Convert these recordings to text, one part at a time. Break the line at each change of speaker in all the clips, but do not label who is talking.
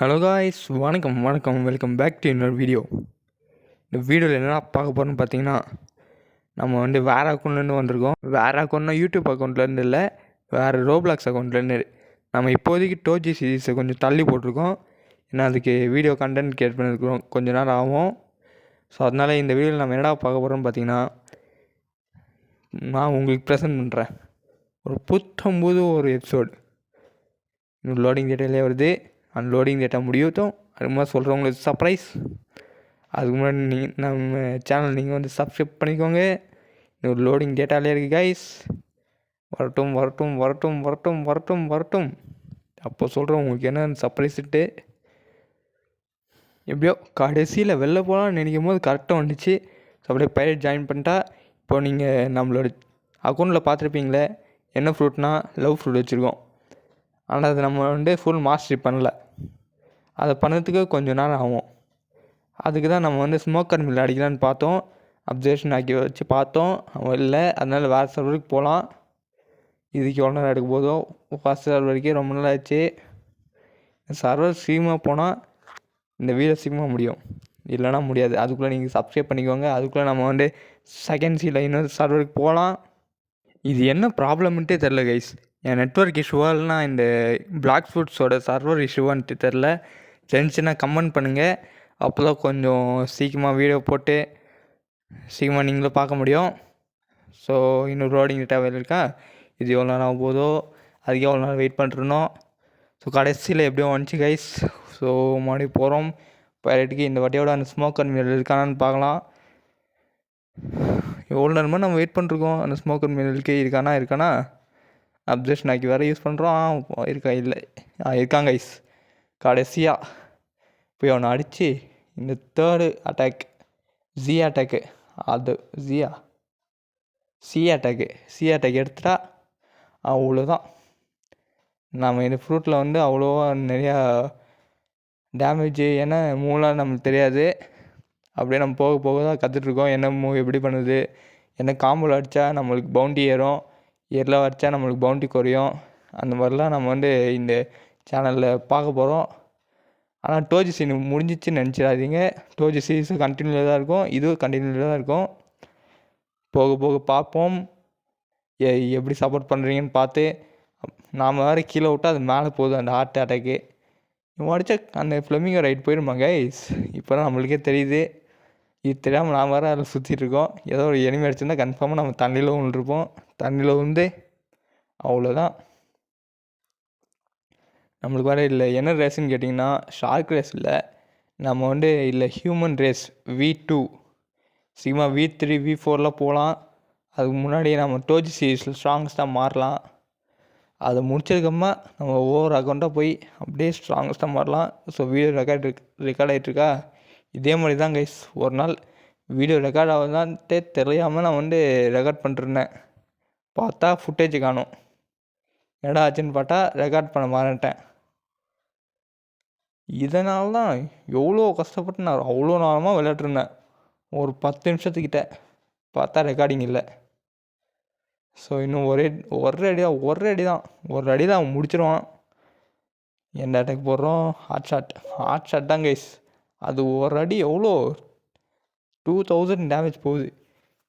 Hello guys, வணக்கம் வணக்கம் welcome back to இன்னொரு வீடியோ. இந்த வீடியோவில் என்னென்னா பார்க்க போகிறோன்னு பார்த்தீங்கன்னா, நம்ம வேறு அக்கௌண்ட்லேருந்து வந்திருக்கோம். வேறு அக்கௌண்ட்னா யூடியூப் அக்கௌண்ட்லேருந்து இல்லை, வேறு ரோப்ளாக்ஸ் அக்கௌண்ட்லேருந்து. நம்ம இப்போதைக்கு டோஜி சீரீஸை கொஞ்சம் தள்ளி போட்டிருக்கோம். ஏன்னா அதுக்கு வீடியோ கண்டென்ட் கிரியேட் பண்ணியிருக்கிறோம், கொஞ்சம் நேரம் ஆகும். ஸோ அதனால் இந்த வீடியோவில் நம்ம என்னடா பார்க்க போகிறோம்னு பார்த்தீங்கன்னா, நான் உங்களுக்கு ப்ரெசென்ட் பண்ணுறேன் ஒரு புத்தம்புது ஒரு எபிசோடு. இன்னும் லோடிங் டேட்டாலே வருது, அன்லோடிங் டேட்டா முடியட்டும். அது மாதிரி சொல்கிறவங்களுக்கு சர்ப்ரைஸ். அதுக்கு முன்னாடி நம்ம சேனல் நீங்கள் சப்ஸ்கிரைப் பண்ணிக்கோங்க. இன்னொரு லோடிங் டேட்டாலே இருக்குது கைஸ். வரட்டும் வரட்டும் வரட்டும் வரட்டும் வரட்டும் வரட்டும். அப்போ சொல்கிறோம் உங்களுக்கு என்ன சர்ப்ரைஸ்ட்டு. எப்படியோ கடைசியில் வெளில போகலான்னு நினைக்கும் போது கரெக்டாக வந்துச்சு. ஸோ அப்படியே பைரட் ஜாயின் பண்ணிட்டா. இப்போ நீங்கள் நம்மளோட அக்கௌண்ட்டில் பார்த்துருப்பீங்களே, என்ன ஃப்ரூட்னா லவ் ஃப்ரூட் வச்சுருக்கோம். ஆனால் அது நம்ம ஃபுல் மாஸ்டரி பண்ணல. அதை பண்ணுறதுக்கு கொஞ்சம் நேரம் ஆகும். அதுக்கு தான் நம்ம ஸ்மோக்கர் மில் அடிக்கலான்னு பார்த்தோம். அப்சர்வேஷன் ஆக்கி வச்சு பார்த்தோம், அவன் இல்லை. அதனால் வேறு சர்வருக்கு போகலாம். இதுக்கு எவ்வளோ நேரம் எடுக்க போதும். ஃபஸ்ட் சர்வருக்கே ரொம்ப நாள் ஆச்சு. சர்வர் சீக்கிரமாக போனால் இந்த வீடியோ சீக்கிரமாக முடியும், இல்லைனா முடியாது. அதுக்குள்ளே நீங்கள் சப்ஸ்கிரைப் பண்ணிக்கோங்க. அதுக்குள்ளே நம்ம செகண்ட் சீல இன்னொரு சர்வருக்கு போகலாம். இது என்ன ப்ராப்ளம்ன்ட்டே தெரில கைஸ். என் நெட்ஒர்க் இஷ்யூவா இல்லைனா இந்த பிளாக் ஃபுட்ஸோட சர்வர் இஷ்யூவான்ட்டு தெரில. தெரிஞ்சுன்னா கமெண்ட் பண்ணுங்கள். அப்போ தான் கொஞ்சம் சீக்கிரமாக வீடியோ போட்டு சீக்கிரமாக நீங்களும் பார்க்க முடியும். ஸோ இன்னும் ரோடிங் டேட்டாவில் இருக்கா, இது எவ்வளோ நேரம் ஆகும் போதோ அதுக்கு எவ்வளோ நேரம் வெயிட் பண்ணிட்டுருந்தோம். ஸோ கடைசியில் எப்படியோ வந்துச்சு கைஸ். ஸோ மறுபடியும் போகிறோம் பைரட்டுக்கு. இந்த வாட்டியோட அந்த ஸ்மோக்கர் மீல் இருக்கானான்னு பார்க்கலாம். எவ்வளோ நேரமாக நம்ம வெயிட் பண்ணிருக்கோம். அந்த ஸ்மோக்கர் மீனுக்கு இருக்கானா அப்சர்வேஷன் ஆக்கி வேறு யூஸ் பண்ணுறோம். இருக்கா இல்லை, இருக்காங்க கைஸ். கடைசியாக போய் அவனை அடித்து இந்த தேர்டு அட்டாக் சி அட்டாக்கு, அது சி அட்டாக் எடுத்துட்டா அவ்வளோதான். நம்ம இந்த ஃப்ரூட்டில் அவ்வளோவா நிறையா டேமேஜு ஏன்னா மூவ்லாம் நம்மளுக்கு தெரியாது. அப்படியே நம்ம போக போக தான் கற்றுட்ருக்கோம் என்ன மூவ் எப்படி பண்ணுது, என்ன காம்போவில் அடித்தா நம்மளுக்கு பவுண்டி ஏறும், எரில் அடித்தா நம்மளுக்கு பவுண்டி குறையும். அந்த மாதிரிலாம் நம்ம இந்த சேனலில் பார்க்க போகிறோம். ஆனால் டோஜி சீன் முடிஞ்சிச்சுன்னு நினச்சிடாதீங்க. டோஜி சீரீஸ் கண்டினியூவாக தான் இருக்கும், இதுவும் கண்டினியூவாக தான் இருக்கும். போக போக பார்ப்போம் எப்படி சப்போர்ட் பண்ணுறீங்கன்னு பார்த்து. நாம் வேறு கீழே விட்டால் அது மேலே போகுது அந்த ஹார்ட் அட்டாக்கு. அடித்தா அந்த ஃப்ளெமிங்கோ ரைட் போயிடுமா கைஸ். இப்போ தான் நம்மளுக்கே தெரியுது. இது தெரியாமல் நாம் வேறு அதில் சுற்றிட்டுருக்கோம். ஏதோ ஒரு எனிமி அடிச்சிருந்தால் கன்ஃபார்மாக நம்ம தண்ணியில் விழுந்துருப்போம். தண்ணியில் அவ்வளோதான். நம்மளுக்கு வேறு இல்லை என்ன ரேஸ்ன்னு கேட்டிங்கன்னா, ஷார்க் ரேஸ் இல்லை, நம்ம இல்லை ஹியூமன் ரேஸ் V2 சீக்கிரமாக V3 V4 போகலாம். அதுக்கு முன்னாடி நம்ம டோஜி சீரீஸில் ஸ்ட்ராங்கஸ்ட்டாக மாறலாம். அதை முடிச்சதுக்கப்புறமா நம்ம ஒவ்வொரு அக்கௌண்ட்டாக போய் அப்படியே ஸ்ட்ராங்கஸ்ட்டாக மாறலாம். ஸோ வீடியோ ரெக்கார்ட் ஆகிட்டுருக்கா. இதே மாதிரி தான் கைஸ். ஒரு நாள் வீடியோ ரெக்கார்ட் ஆகுதான்ட்டே தெரியாமல் நான் ரெக்கார்ட் பண்ணிட்டுருந்தேன். பார்த்தா ஃபுட்டேஜ் காணும். என்னடா ஆச்சுன்னு பார்த்தா ரெக்கார்ட் பண்ண மாறேன்ட்டேன். இதனால தான் எவ்வளோ கஷ்டப்பட்டு நான் அவ்வளோ நேரமாக விளையாட்டுருந்தேன். ஒரு 10 நிமிஷத்துக்கிட்ட பார்த்தா ரெக்கார்டிங் இல்லை. ஸோ இன்னும் ஒரு அடி தான் அவன் முடிச்சிடுவான். எந்த அட்டாக் போடுறோம், ஹாட் ஷாட் தான் கைஸ். அது ஒரு அடி எவ்வளோ 2000 டேமேஜ் போகுது.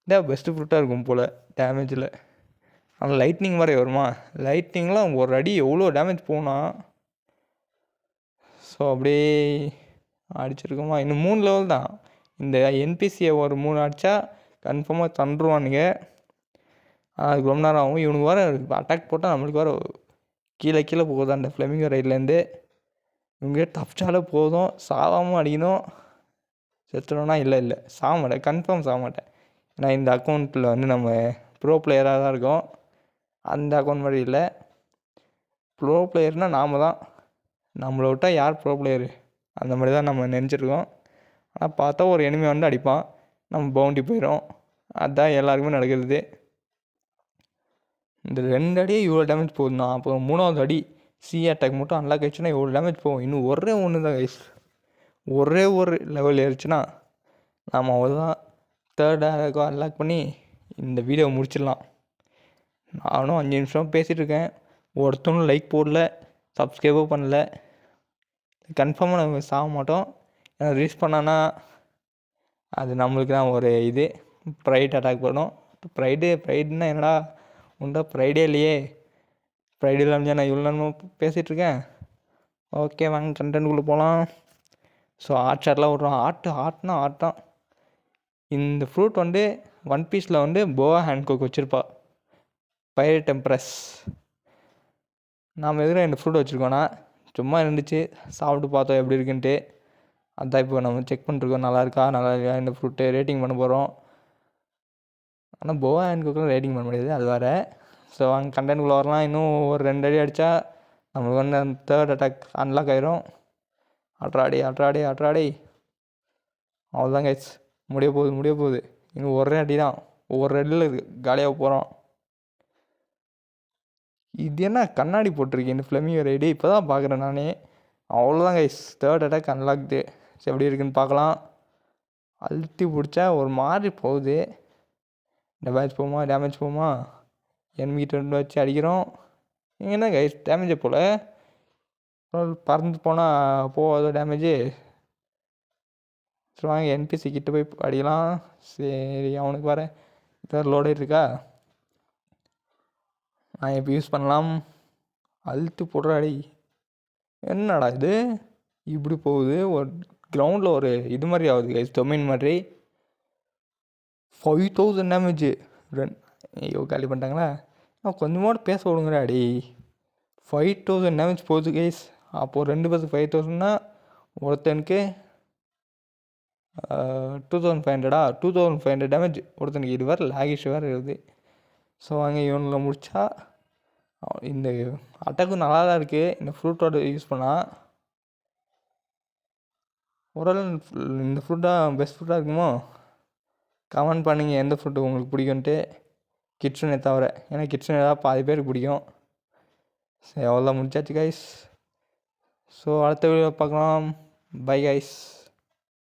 இதான் பெஸ்ட்டு ஃப்ரூட்டாக இருக்கும் போல் டேமேஜில். ஆனால் லைட்னிங் மாதிரி வருமா, லைட்னிங்லாம் ஒரு அடி எவ்வளோ டேமேஜ் போனால். ஸோ அப்படியே அடிச்சிருக்கோமா. இன்னும் 3 லெவல் தான். இந்த என்பிசியை ஒரு 3 அடித்தா கன்ஃபார்மாக தந்துருவானுங்க. அதுக்கு ரொம்ப நேரம் ஆகும். இவனுக்கு வேறு அட்டாக் போட்டால் நம்மளுக்கு வேறு கீழே போகுது அந்த ஃப்ளெமிங்கோ ரைட்லேருந்து. இவங்க தப்பிச்சாலே போதும், சாவாமல் அடிக்கணும். செத்துடனா இல்லை சாக மாட்டேன், கன்ஃபார்ம் சாக மாட்டேன். ஏன்னா இந்த அக்கௌண்ட்டில் நம்ம ப்ரோ பிளேயராக தான் இருக்கோம். அந்த அக்கௌண்ட் மாதிரி இல்லை. ப்ரோ பிளேயர்னால் நாம் தான். நம்மளை விட்டால் யார் ப்ரோ பிளேயரு, அந்த மாதிரி தான் நம்ம நினச்சிருக்கோம். ஆனால் பார்த்தா ஒரு எனிமி அடிப்பான், நம்ம பவுண்டி போயிடும். அதுதான் எல்லாருக்குமே நடக்கிறது. இந்த 2 அடியே இவ்வளோ டேமேஜ் போகுதுண்ணா. அப்போ 3வது அடி சி அட்டாக் மட்டும் அன்லாக் ஆகிடுச்சுன்னா இவ்வளோ டேமேஜ் போகும். இன்னும் ஒன்று தான் கைஸ். ஒரு லெவல் ஏறிச்சுன்னா நாம் அவ்வளோதான். தேர்ட் அட்டாக்கோ அன்லாக் பண்ணி இந்த வீடியோவை முடிச்சிடலாம். நானும் 5 நிமிஷம் பேசிகிட்ருக்கேன், ஒருத்தனும் லைக் போடல, சப்ஸ்கிரைபும் பண்ணல. கன்ஃபார்மாக நம்ம சாக மாட்டோம். ஏன்னா ரீச் பண்ணான்னா அது நம்மளுக்கு தான் ஒரு இது ப்ரைட் அட்டாக் பண்ணும். ப்ரைடுன்னா என்னடா உண்டா ப்ரைடே இல்லையே. ப்ரைடு இல்லாமல் நான் இவ்வளோ நேரமாக பேசிகிட்ருக்கேன். ஓகே வாங்க கண்டென்ட்குள்ளே போகலாம். ஸோ ஷாட்லாம் விட்றோம். ஆர்ட்னா ஆர்ட் தான். இந்த ஃப்ரூட் ஒன் பீஸில் போவா ஹேண்ட்கோக் வச்சுருப்பா, பைரேட் எம்ப்ரஸ். நாம் எதுவும் இந்த ஃப்ரூட் வச்சுருக்கோன்னா சும்மா இருந்துச்சு, சாப்பிட்டு பார்த்தோம் எப்படி இருக்குன்ட்டு. அதான் இப்போ நம்ம செக் பண்ணிருக்கோம், நல்லா இருக்கா இந்த ஃப்ரூட்டு ரேட்டிங் பண்ண போகிறோம். ஆனால் போவா ஹேண்ட்கோக்கெலாம் ரேட்டிங் பண்ண முடியாது, அது வேறு. ஸோ அங்கே கண்டென்ட்குள்ளே வரலாம். இன்னும் ஒரு 2 அடி அடித்தா நம்மளுக்கு அந்த தேர்ட் அட்டாக் அன்லாக் ஆயிரும். அட்ராடி அவ்வளோதான் கைஸ், முடிய போகுது. இன்னும் ஒரே அடி தான், ஒவ்வொரு அடியில் காலியாக போகிறோம். இது என்ன கண்ணாடி போட்டிருக்கு இந்த ஃப்ளெமிங்கோ ரைடு, இப்போ தான் பார்க்குறேன் நானே. அவ்வளோதான் கைஸ், தேர்ட் அட்டாக் அன்லாக்டு. சரி எப்படி இருக்குன்னு பார்க்கலாம். அழுத்தி பிடிச்சா ஒரு மாதிரி போகுது. டேமேஜ் போகுமா என்கிட்ட 2 வச்சு அடிக்கிறோம். என்ன கைஸ் டேமேஜை போல் பறந்து போனால் போகாத டேமேஜு. சரி வாங்க என்பிசி கிட்ட போய் அடிக்கலாம். சரி அவனுக்கு வர இப்போ லோடு இருக்கா, நான் இப்போ யூஸ் பண்ணலாம். அழுத்து போடுற அடி. என்னடா இது இப்படி போகுது, ஒரு கிரவுண்டில் ஒரு இது மாதிரி ஆகுது கைஸ், டொமைன் மாதிரி. 5000 டேமேஜு. ஐயோ காலி பண்ணிட்டாங்களா, கொஞ்சமோடு பேச விடுங்கடா அடி. 5000 டேமேஜ் போகுது கைஸ். அப்போது 2 பேருக்கு 5000னா ஒருத்தனுக்கு 2500 டேமேஜ் ஒருத்தனுக்கு. இது வேறு லேக் இஷ்யூ வேறு இருக்குது. ஸோ அங்கே இவனில் முடித்தா இந்த அட்டாக்கும் நல்லா தான் இருக்குது. இந்த ஃப்ரூட்டோட யூஸ் பண்ணால் ஓரளவு இந்த ஃப்ரூட்டாக பெஸ்ட் ஃப்ரூட்டாக இருக்குமோ. கமெண்ட் பண்ணுங்க எந்த ஃப்ரூட்டு உங்களுக்கு பிடிக்குன்ட்டு, கிட்ஸுனே தவிர. ஏன்னா கிட்ஸுனே தான் பாதி பேருக்கு பிடிக்கும். சரி அவ்வளோதான், முடிச்சாச்சு கைஸ். ஸோ அடுத்த வீடியோ பார்க்கலாம். Bye guys.